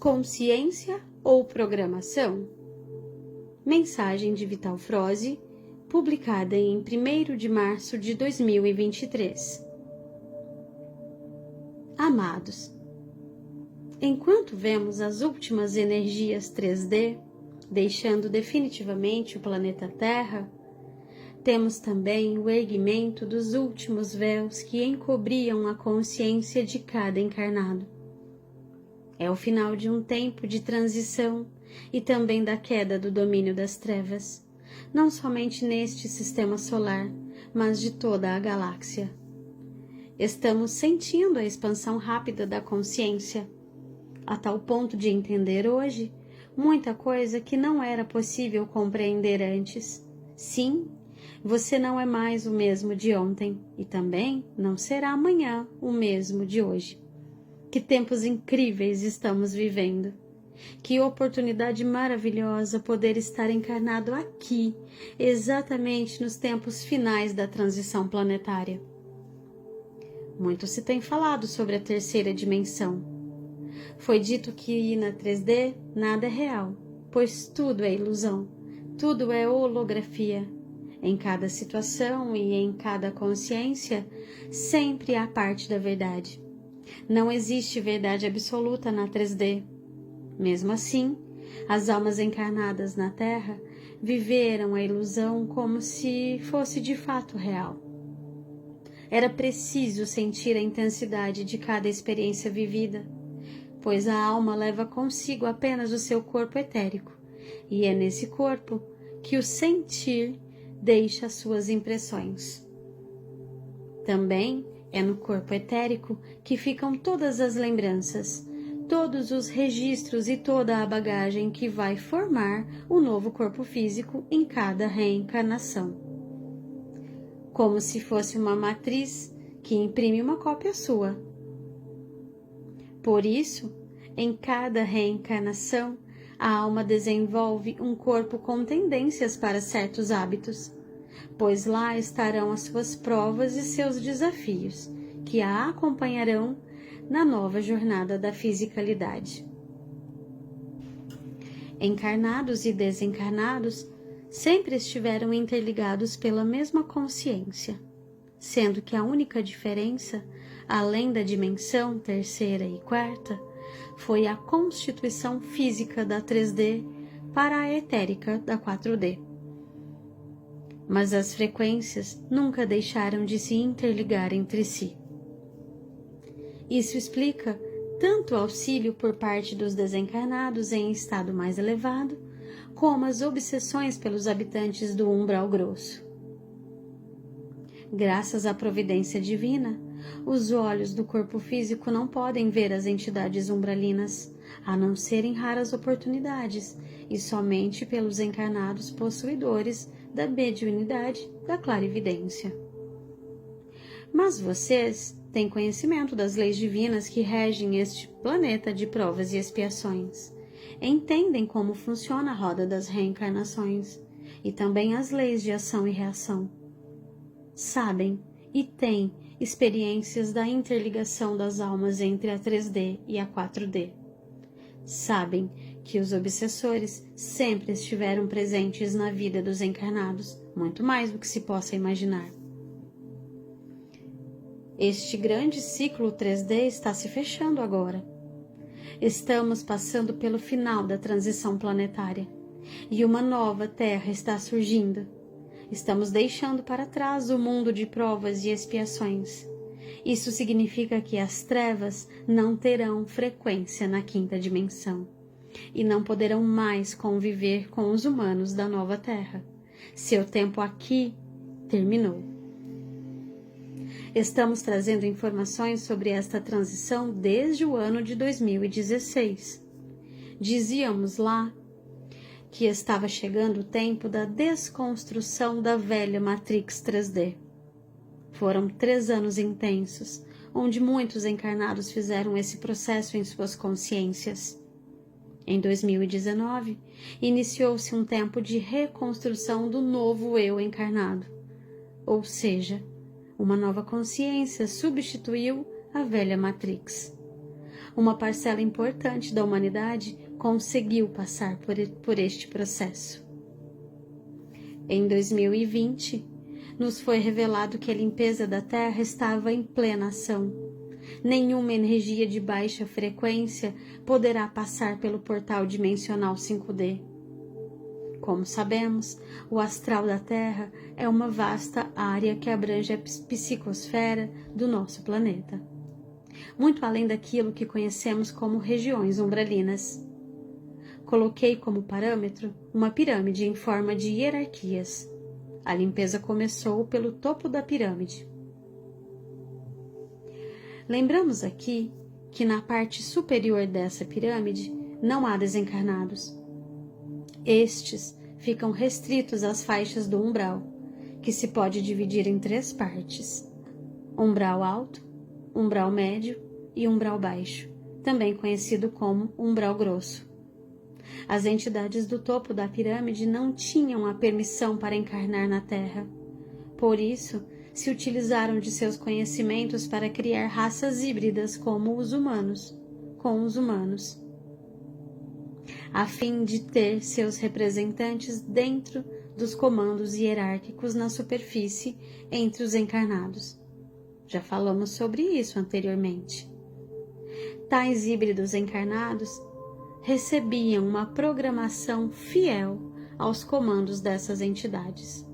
Consciência ou programação? Mensagem de Vital Froze, publicada em 1º de março de 2023. Amados, enquanto vemos as últimas energias 3D deixando definitivamente o planeta Terra, temos também o erguimento dos últimos véus que encobriam a consciência de cada encarnado. É o final de um tempo de transição e também da queda do domínio das trevas, não somente neste sistema solar, mas de toda a galáxia. Estamos sentindo a expansão rápida da consciência, a tal ponto de entender hoje muita coisa que não era possível compreender antes. Sim, você não é mais o mesmo de ontem e também não será amanhã o mesmo de hoje. Que tempos incríveis estamos vivendo! Que oportunidade maravilhosa poder estar encarnado aqui, exatamente nos tempos finais da transição planetária. Muito se tem falado sobre a terceira dimensão. Foi dito que na 3D nada é real, pois tudo é ilusão, tudo é holografia. Em cada situação e em cada consciência, sempre há parte da verdade. Não existe verdade absoluta na 3D. Mesmo assim, as almas encarnadas na Terra viveram a ilusão como se fosse de fato real. Era preciso sentir a intensidade de cada experiência vivida, pois a alma leva consigo apenas o seu corpo etérico, e é nesse corpo que o sentir deixa suas impressões. Também é no corpo etérico que ficam todas as lembranças, todos os registros e toda a bagagem que vai formar o novo corpo físico em cada reencarnação. Como se fosse uma matriz que imprime uma cópia sua. Por isso, em cada reencarnação, a alma desenvolve um corpo com tendências para certos hábitos, pois lá estarão as suas provas e seus desafios, que a acompanharão na nova jornada da fisicalidade. Encarnados e desencarnados sempre estiveram interligados pela mesma consciência, sendo que a única diferença, além da dimensão terceira e quarta, foi a constituição física da 3D para a etérica da 4D. Mas as frequências nunca deixaram de se interligar entre si. Isso explica tanto o auxílio por parte dos desencarnados em estado mais elevado, como as obsessões pelos habitantes do umbral grosso. Graças à providência divina, os olhos do corpo físico não podem ver as entidades umbralinas, a não ser em raras oportunidades, e somente pelos encarnados possuidores da mediunidade da clarividência. Mas vocês têm conhecimento das leis divinas que regem este planeta de provas e expiações. Entendem como funciona a roda das reencarnações e também as leis de ação e reação. Sabem e têm experiências da interligação das almas entre a 3D e a 4D. Sabem que os obsessores sempre estiveram presentes na vida dos encarnados, muito mais do que se possa imaginar. Este grande ciclo 3D está se fechando agora. Estamos passando pelo final da transição planetária e uma nova Terra está surgindo. Estamos deixando para trás o mundo de provas e expiações. Isso significa que as trevas não terão frequência na quinta dimensão e não poderão mais conviver com os humanos da nova Terra. Seu tempo aqui terminou. Estamos trazendo informações sobre esta transição desde o ano de 2016. Dizíamos lá que estava chegando o tempo da desconstrução da velha Matrix 3D. Foram 3 anos intensos, onde muitos encarnados fizeram esse processo em suas consciências. Em 2019, iniciou-se um tempo de reconstrução do novo eu encarnado, ou seja, uma nova consciência substituiu a velha Matrix. uma parcela importante da humanidade conseguiu passar por este processo. Em 2020, nos foi revelado que a limpeza da Terra estava em plena ação. Nenhuma energia de baixa frequência poderá passar pelo portal dimensional 5D. Como sabemos, o astral da Terra é uma vasta área que abrange a psicosfera do nosso planeta, muito além daquilo que conhecemos como regiões umbralinas. Coloquei como parâmetro uma pirâmide em forma de hierarquias. A limpeza começou pelo topo da pirâmide. Lembramos aqui que na parte superior dessa pirâmide não há desencarnados. Estes ficam restritos às faixas do umbral, que se pode dividir em 3 partes: umbral alto, umbral médio e umbral baixo, também conhecido como umbral grosso. As entidades do topo da pirâmide não tinham a permissão para encarnar na Terra. Por isso, se utilizaram de seus conhecimentos para criar raças híbridas com os humanos, a fim de ter seus representantes dentro dos comandos hierárquicos na superfície entre os encarnados. Já falamos sobre isso anteriormente. Tais híbridos encarnados recebiam uma programação fiel aos comandos dessas entidades.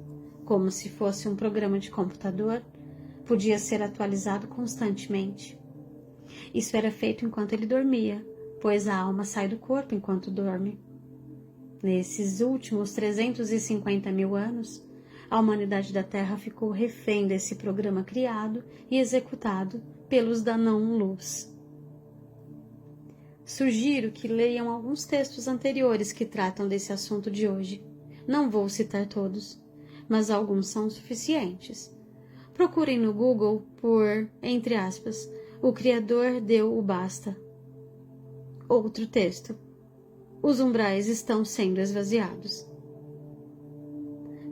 Como se fosse um programa de computador, podia ser atualizado constantemente. Isso era feito enquanto ele dormia, pois a alma sai do corpo enquanto dorme. Nesses últimos 350 mil anos, a humanidade da Terra ficou refém desse programa criado e executado pelos da não-luz. Sugiro que leiam alguns textos anteriores que tratam desse assunto de hoje. Não vou citar todos, mas alguns são suficientes. Procurem no Google por, entre aspas, o Criador deu o basta. Outro texto. Os umbrais estão sendo esvaziados.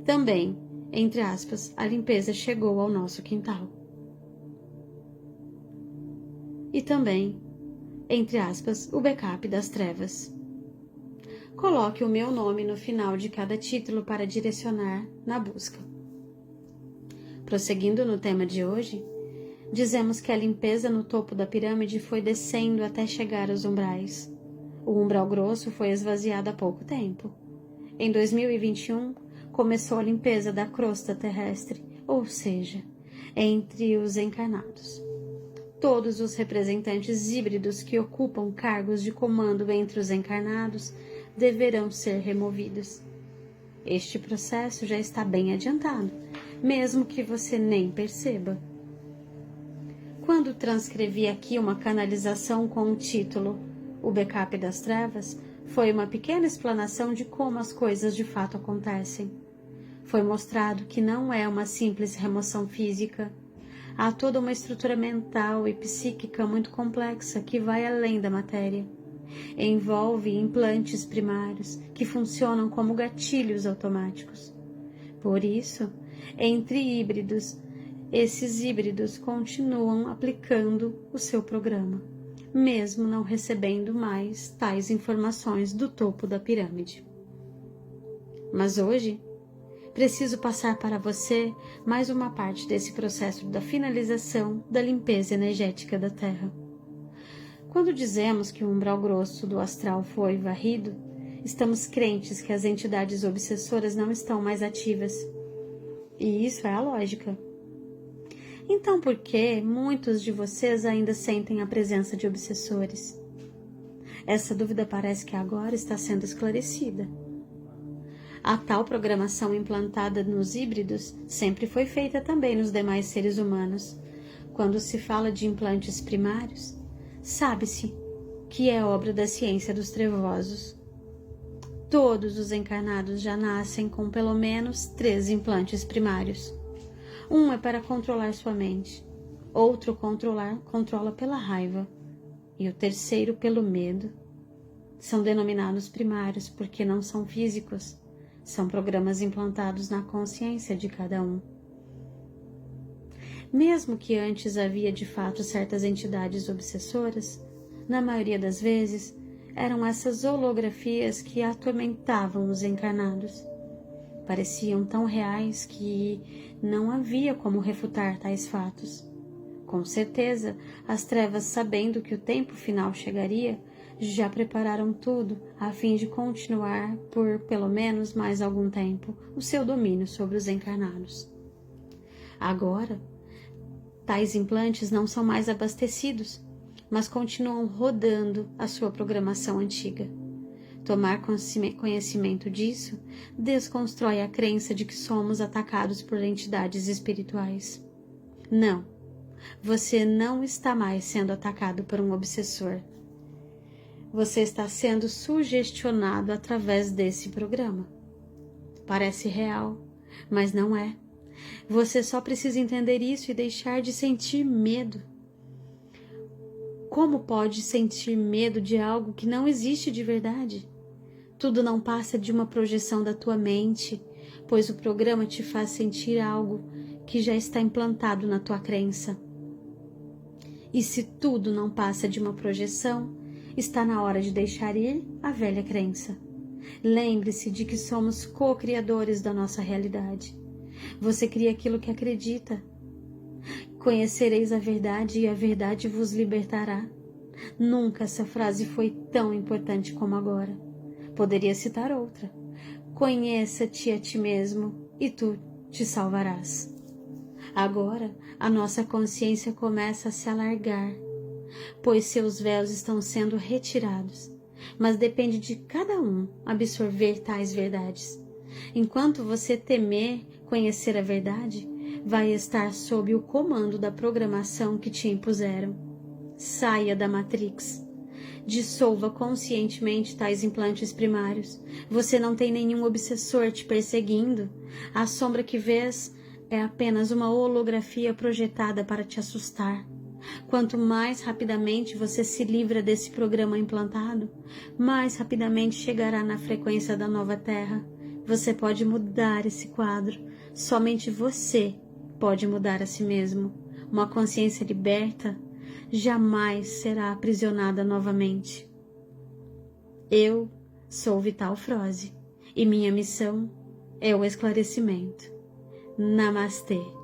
Também, entre aspas, a limpeza chegou ao nosso quintal. E também, entre aspas, o backup das trevas. Coloque o meu nome no final de cada título para direcionar na busca. Prosseguindo no tema de hoje, dizemos que a limpeza no topo da pirâmide foi descendo até chegar aos umbrais. O umbral grosso foi esvaziado há pouco tempo. Em 2021, começou a limpeza da crosta terrestre, ou seja, entre os encarnados. Todos os representantes híbridos que ocupam cargos de comando entre os encarnados deverão ser removidos. Este processo já está bem adiantado, mesmo que você nem perceba. Quando transcrevi aqui uma canalização com o título O Backup das Trevas, foi uma pequena explanação de como as coisas de fato acontecem. Foi mostrado que não é uma simples remoção física. Há toda uma estrutura mental e psíquica muito complexa que vai além da matéria. Envolve implantes primários que funcionam como gatilhos automáticos. Por isso, entre híbridos, esses híbridos continuam aplicando o seu programa, mesmo não recebendo mais tais informações do topo da pirâmide. Mas hoje, preciso passar para você mais uma parte desse processo da finalização da limpeza energética da Terra. Quando dizemos que o umbral grosso do astral foi varrido, estamos crentes que as entidades obsessoras não estão mais ativas. E isso é a lógica. Então, por que muitos de vocês ainda sentem a presença de obsessores? Essa dúvida parece que agora está sendo esclarecida. A tal programação implantada nos híbridos sempre foi feita também nos demais seres humanos. Quando se fala de implantes primários, sabe-se que é obra da ciência dos trevosos. Todos os encarnados já nascem com pelo menos 3 implantes primários. Um é para controlar sua mente, outro controla pela raiva e o terceiro pelo medo. São denominados primários porque não são físicos, são programas implantados na consciência de cada um. Mesmo que antes havia de fato certas entidades obsessoras, Na maioria das vezes, eram essas holografias que atormentavam os encarnados. Pareciam tão reais que não havia como refutar tais fatos. Com certeza, as trevas, sabendo que o tempo final chegaria, já prepararam tudo a fim de continuar por pelo menos mais algum tempo o seu domínio sobre os encarnados. Agora, tais implantes não são mais abastecidos, mas continuam rodando a sua programação antiga. Tomar conhecimento disso desconstrói a crença de que somos atacados por entidades espirituais. Não, você não está mais sendo atacado por um obsessor. Você está sendo sugestionado através desse programa. Parece real, mas não é. Você só precisa entender isso e deixar de sentir medo. Como pode sentir medo de algo que não existe de verdade? Tudo não passa de uma projeção da tua mente, pois o programa te faz sentir algo que já está implantado na tua crença. E se tudo não passa de uma projeção, está na hora de deixar ir a velha crença. Lembre-se de que somos co-criadores da nossa realidade. Você cria aquilo que acredita. Conhecereis a verdade e a verdade vos libertará. Nunca essa frase foi tão importante como agora. Poderia citar outra. Conheça-te a ti mesmo e tu te salvarás. Agora, a nossa consciência começa a se alargar, pois seus véus estão sendo retirados, mas depende de cada um absorver tais verdades. Enquanto você temer conhecer a verdade, vai estar sob o comando da programação que te impuseram. Saia da Matrix. Dissolva conscientemente tais implantes primários. Você não tem nenhum obsessor te perseguindo. A sombra que vês é apenas uma holografia projetada para te assustar. Quanto mais rapidamente você se livra desse programa implantado, mais rapidamente chegará na frequência da nova Terra. Você pode mudar esse quadro. Somente você pode mudar a si mesmo. Uma consciência liberta jamais será aprisionada novamente. Eu sou Vital Froze e minha missão é o esclarecimento. Namastê.